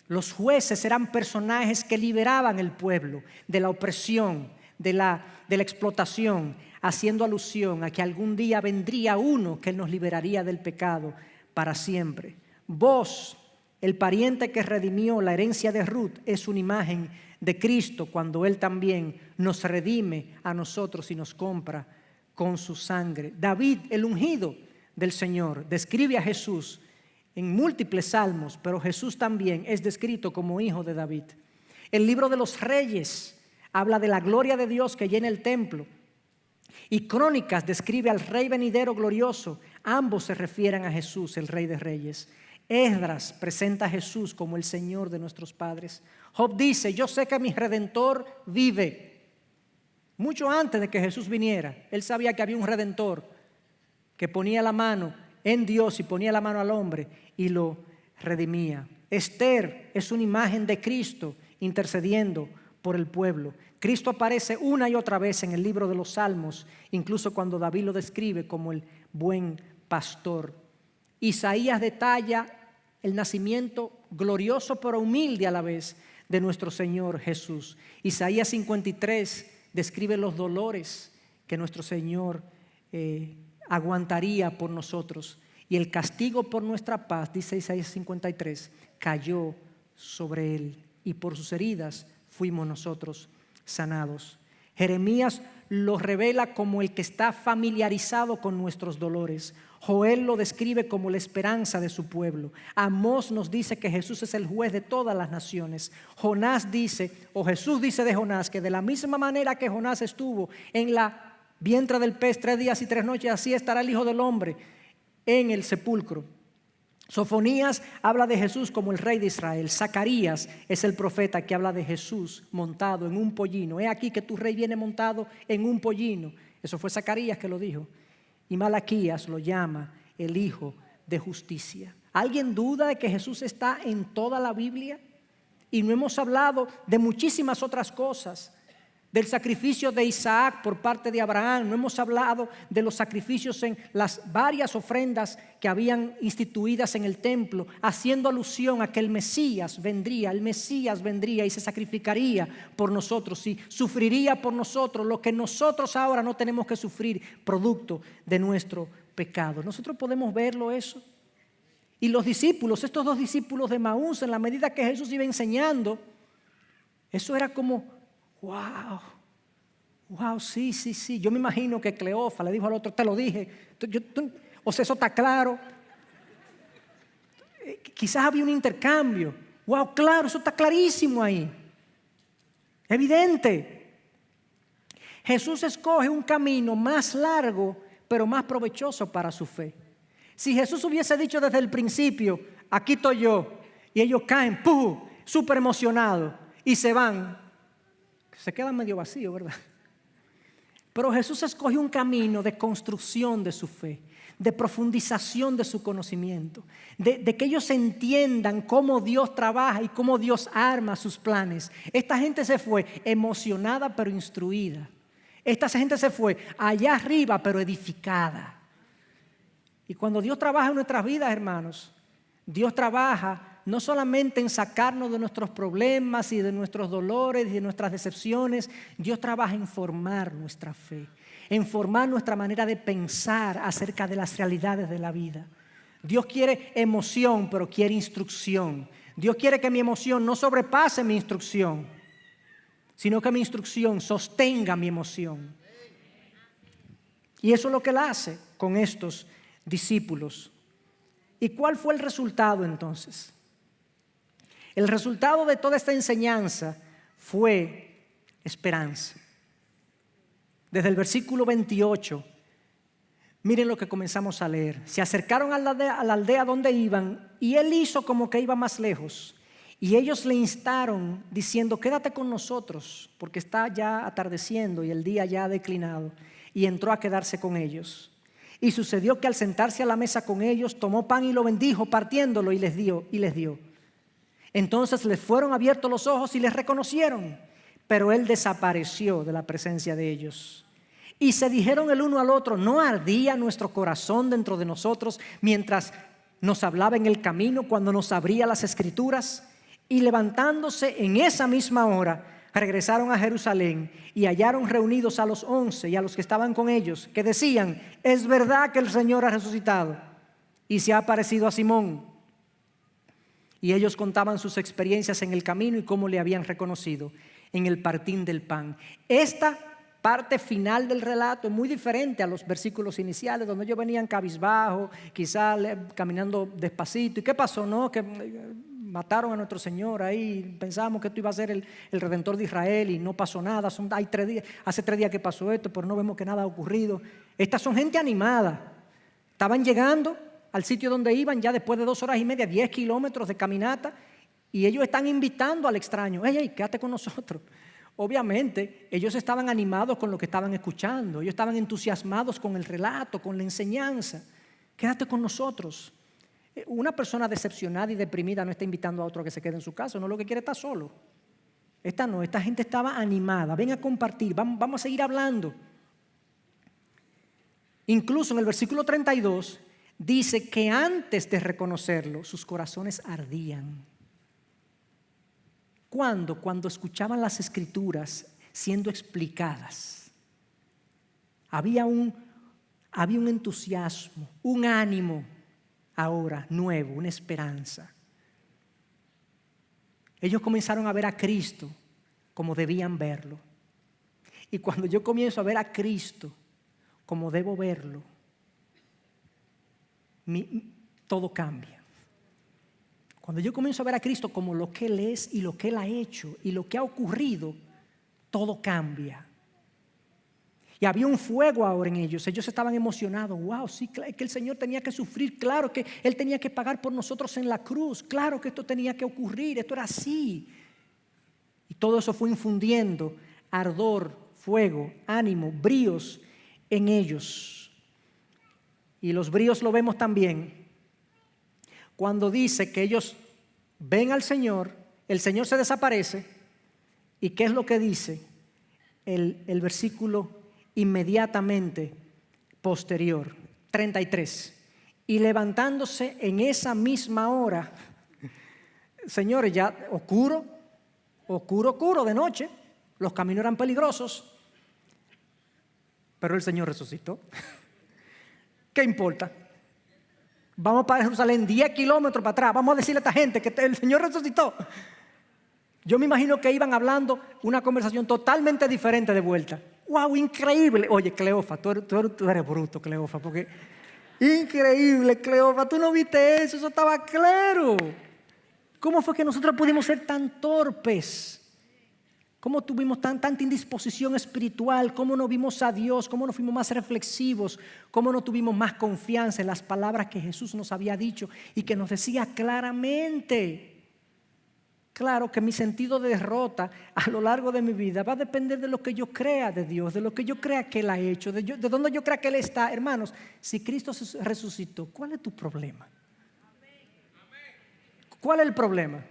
los jueces eran personajes que liberaban el pueblo de la opresión, de la explotación, haciendo alusión a que algún día vendría uno que nos liberaría del pecado para siempre. Vos El pariente que redimió la herencia de Ruth es una imagen de Cristo cuando Él también nos redime a nosotros y nos compra con su sangre. David, el ungido del Señor, describe a Jesús en múltiples salmos, pero Jesús también es descrito como hijo de David. El libro de los Reyes habla de la gloria de Dios que llena el templo. Y Crónicas describe al Rey venidero glorioso. Ambos se refieren a Jesús, el Rey de Reyes. Esdras presenta a Jesús como el Señor de nuestros padres. Job dice, yo sé que mi Redentor vive. Mucho antes de que Jesús viniera, él sabía que había un Redentor que ponía la mano en Dios y ponía la mano al hombre y lo redimía. Esther es una imagen de Cristo intercediendo por el pueblo. Cristo aparece una y otra vez en el libro de los Salmos, incluso cuando David lo describe como el buen pastor. Isaías detalla el nacimiento glorioso pero humilde a la vez de nuestro Señor Jesús. Isaías 53 describe los dolores que nuestro Señor aguantaría por nosotros. Y el castigo por nuestra paz, dice Isaías 53, cayó sobre Él. Y por sus heridas fuimos nosotros sanados. Jeremías lo revela como el que está familiarizado con nuestros dolores. Joel lo describe como la esperanza de su pueblo. Amós nos dice que Jesús es el juez de todas las naciones. Jonás dice, o Jesús dice de Jonás, que de la misma manera que Jonás estuvo en la vientre del pez 3 días y 3 noches, así estará el Hijo del Hombre en el sepulcro. Sofonías habla de Jesús como el Rey de Israel. Zacarías es el profeta que habla de Jesús montado en un pollino. He aquí que tu rey viene montado en un pollino. Eso fue Zacarías que lo dijo. Y Malaquías lo llama el Hijo de Justicia. ¿Alguien duda de que Jesús está en toda la Biblia? Y no hemos hablado de muchísimas otras cosas. Del sacrificio de Isaac por parte de Abraham. No hemos hablado de los sacrificios en las varias ofrendas que habían instituidas en el templo, haciendo alusión a que el Mesías vendría y se sacrificaría por nosotros y sufriría por nosotros lo que nosotros ahora no tenemos que sufrir, producto de nuestro pecado. Nosotros podemos verlo eso. Y los discípulos, estos 2 discípulos de Maús, en la medida que Jesús iba enseñando, eso era como... Wow, sí. Yo me imagino que Cleofa le dijo al otro, te lo dije. O sea, eso está claro. Quizás había un intercambio. Wow, claro, eso está clarísimo ahí. Evidente. Jesús escoge un camino más largo, pero más provechoso para su fe. Si Jesús hubiese dicho desde el principio, aquí estoy yo, y ellos caen, ¡pum!, súper emocionados, y se van, se queda medio vacío, ¿verdad? Pero Jesús escogió un camino de construcción de su fe, de profundización de su conocimiento, de que ellos entiendan cómo Dios trabaja y cómo Dios arma sus planes. Esta gente se fue emocionada pero instruida. Esta gente se fue allá arriba pero edificada. Y cuando Dios trabaja en nuestras vidas, hermanos, Dios trabaja no solamente en sacarnos de nuestros problemas y de nuestros dolores y de nuestras decepciones. Dios trabaja en formar nuestra fe, en formar nuestra manera de pensar acerca de las realidades de la vida. Dios quiere emoción, pero quiere instrucción. Dios quiere que mi emoción no sobrepase mi instrucción, sino que mi instrucción sostenga mi emoción. Y eso es lo que Él hace con estos discípulos. ¿Y cuál fue el resultado entonces? El resultado de toda esta enseñanza fue esperanza. Desde el versículo 28, miren lo que comenzamos a leer. Se acercaron a la aldea donde iban y él hizo como que iba más lejos. Y ellos le instaron diciendo, quédate con nosotros porque está ya atardeciendo y el día ya ha declinado. Y entró a quedarse con ellos. Y sucedió que al sentarse a la mesa con ellos, tomó pan y lo bendijo partiéndolo y les dio. Entonces les fueron abiertos los ojos y les reconocieron, pero él desapareció de la presencia de ellos. Y se dijeron el uno al otro, ¿no ardía nuestro corazón dentro de nosotros mientras nos hablaba en el camino, cuando nos abría las Escrituras? Y levantándose en esa misma hora, regresaron a Jerusalén y hallaron reunidos a los 11 y a los que estaban con ellos, que decían, es verdad que el Señor ha resucitado y se ha aparecido a Simón. Y ellos contaban sus experiencias en el camino y cómo le habían reconocido en el partir del pan. Esta parte final del relato es muy diferente a los versículos iniciales, donde ellos venían cabizbajo, quizás caminando despacito. ¿Y qué pasó? No, que mataron a nuestro Señor ahí, pensábamos que esto iba a ser el Redentor de Israel y no pasó nada. Hace 3 días que pasó esto, pero no vemos que nada ha ocurrido. Estas son gente animada. Estaban llegando al sitio donde iban ya después de 2 horas y media, 10 kilómetros de caminata, y ellos están invitando al extraño: hey, quédate con nosotros. Obviamente, ellos estaban animados con lo que estaban escuchando, ellos estaban entusiasmados con el relato, con la enseñanza. Quédate con nosotros. Una persona decepcionada y deprimida no está invitando a otro a que se quede en su casa, no, lo que quiere estar solo. Esta gente estaba animada: ven a compartir, vamos a seguir hablando. Incluso en el versículo 32 dice que antes de reconocerlo, sus corazones ardían. ¿Cuándo? Cuando escuchaban las escrituras siendo explicadas. Había un entusiasmo, un ánimo ahora nuevo, una esperanza. Ellos comenzaron a ver a Cristo como debían verlo. Y cuando yo comienzo a ver a Cristo como debo verlo, todo cambia. Cuando yo comienzo a ver a Cristo como lo que Él es y lo que Él ha hecho y lo que ha ocurrido, todo cambia. Y había un fuego ahora en ellos. Ellos estaban emocionados. Wow, sí, que el Señor tenía que sufrir. Claro que Él tenía que pagar por nosotros en la cruz. Claro que esto tenía que ocurrir. Esto era así. Y todo eso fue infundiendo ardor, fuego, ánimo, bríos en ellos. Y los bríos lo vemos también cuando dice que ellos ven al Señor, el Señor se desaparece. ¿Y qué es lo que dice el versículo inmediatamente posterior? 33. Y levantándose en esa misma hora, señores, ya oscuro de noche, los caminos eran peligrosos, pero el Señor resucitó. ¿Qué importa? Vamos para Jerusalén 10 kilómetros para atrás, vamos a decirle a esta gente que el Señor resucitó. Yo me imagino que iban hablando una conversación totalmente diferente de vuelta. ¡Wow! Increíble. Oye, Cleofa, tú eres bruto, Cleofa, porque increíble, Cleofa, tú no viste eso estaba claro. ¿Cómo fue que nosotros pudimos ser tan torpes? ¿Cómo tuvimos tanta indisposición espiritual? ¿Cómo no vimos a Dios? ¿Cómo no fuimos más reflexivos? ¿Cómo no tuvimos más confianza en las palabras que Jesús nos había dicho y que nos decía claramente? Claro que mi sentido de derrota a lo largo de mi vida va a depender de lo que yo crea de Dios, de lo que yo crea que Él ha hecho, de dónde yo crea que Él está. Hermanos, si Cristo resucitó, ¿cuál es tu problema? ¿Cuál es el problema?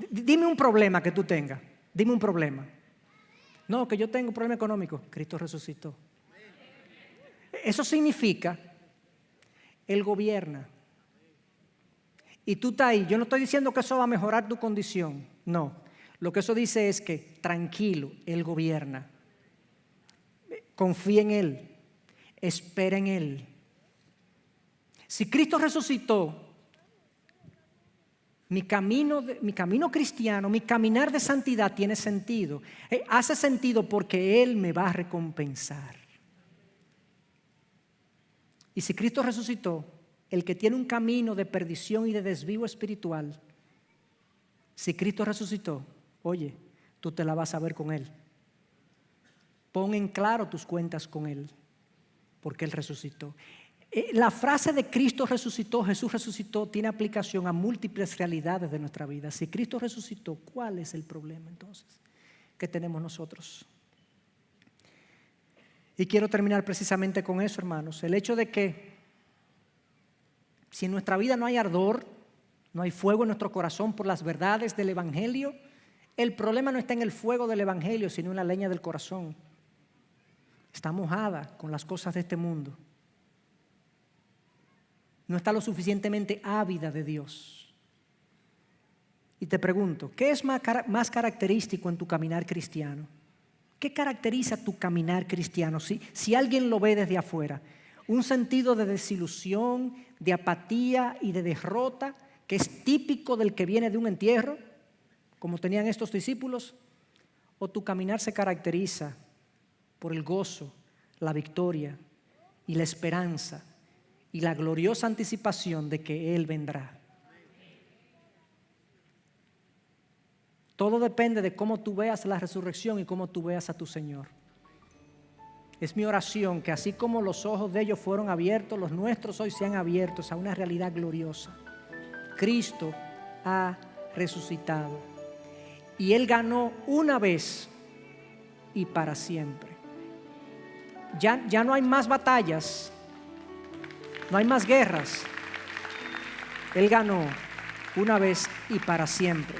Dime un problema que tú tengas. Dime un problema. No, que yo tengo un problema económico. Cristo resucitó. Eso significa, Él gobierna. Y tú estás ahí. Yo no estoy diciendo que eso va a mejorar tu condición. No. Lo que eso dice es que tranquilo, Él gobierna. Confía en Él. Espera en Él. Si Cristo resucitó, mi camino cristiano, mi caminar de santidad tiene sentido. Hace sentido porque Él me va a recompensar. Y si Cristo resucitó, el que tiene un camino de perdición y de desvío espiritual, si Cristo resucitó, oye, tú te la vas a ver con Él. Pon en claro tus cuentas con Él, porque Él resucitó. La frase de Cristo resucitó, Jesús resucitó, tiene aplicación a múltiples realidades de nuestra vida. Si Cristo resucitó, ¿cuál es el problema entonces que tenemos nosotros? Y quiero terminar precisamente con eso, hermanos. El hecho de que si en nuestra vida no hay ardor, no hay fuego en nuestro corazón por las verdades del Evangelio, el problema no está en el fuego del Evangelio, sino en la leña del corazón. Está mojada con las cosas de este mundo. No está lo suficientemente ávida de Dios. Y te pregunto, ¿qué es más característico en tu caminar cristiano? ¿Qué caracteriza tu caminar cristiano? Si alguien lo ve desde afuera, un sentido de desilusión, de apatía y de derrota que es típico del que viene de un entierro, como tenían estos discípulos, o tu caminar se caracteriza por el gozo, la victoria y la esperanza y la gloriosa anticipación de que Él vendrá. Todo depende de cómo tú veas la resurrección y cómo tú veas a tu Señor. Es mi oración que así como los ojos de ellos fueron abiertos, los nuestros hoy sean abiertos a una realidad gloriosa. Cristo ha resucitado y Él ganó una vez y para siempre. Ya no hay más batallas, no hay más guerras. Él ganó una vez y para siempre.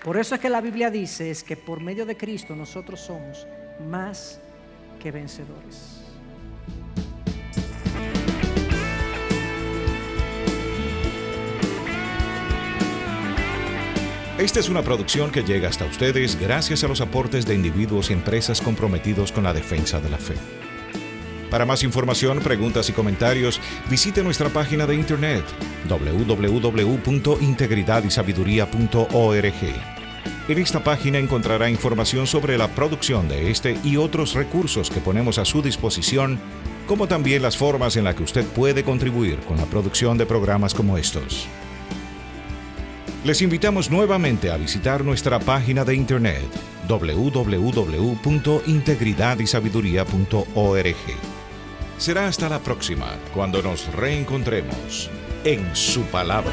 Por eso es que la Biblia dice es que por medio de Cristo nosotros somos más que vencedores. Esta es una producción que llega hasta ustedes gracias a los aportes de individuos y empresas comprometidos con la defensa de la fe. Para más información, preguntas y comentarios, visite nuestra página de internet www.integridadaysabiduría.org. En esta página encontrará información sobre la producción de este y otros recursos que ponemos a su disposición, como también las formas en las que usted puede contribuir con la producción de programas como estos. Les invitamos nuevamente a visitar nuestra página de internet www.integridadaysabiduría.org. Será hasta la próxima, cuando nos reencontremos en su palabra.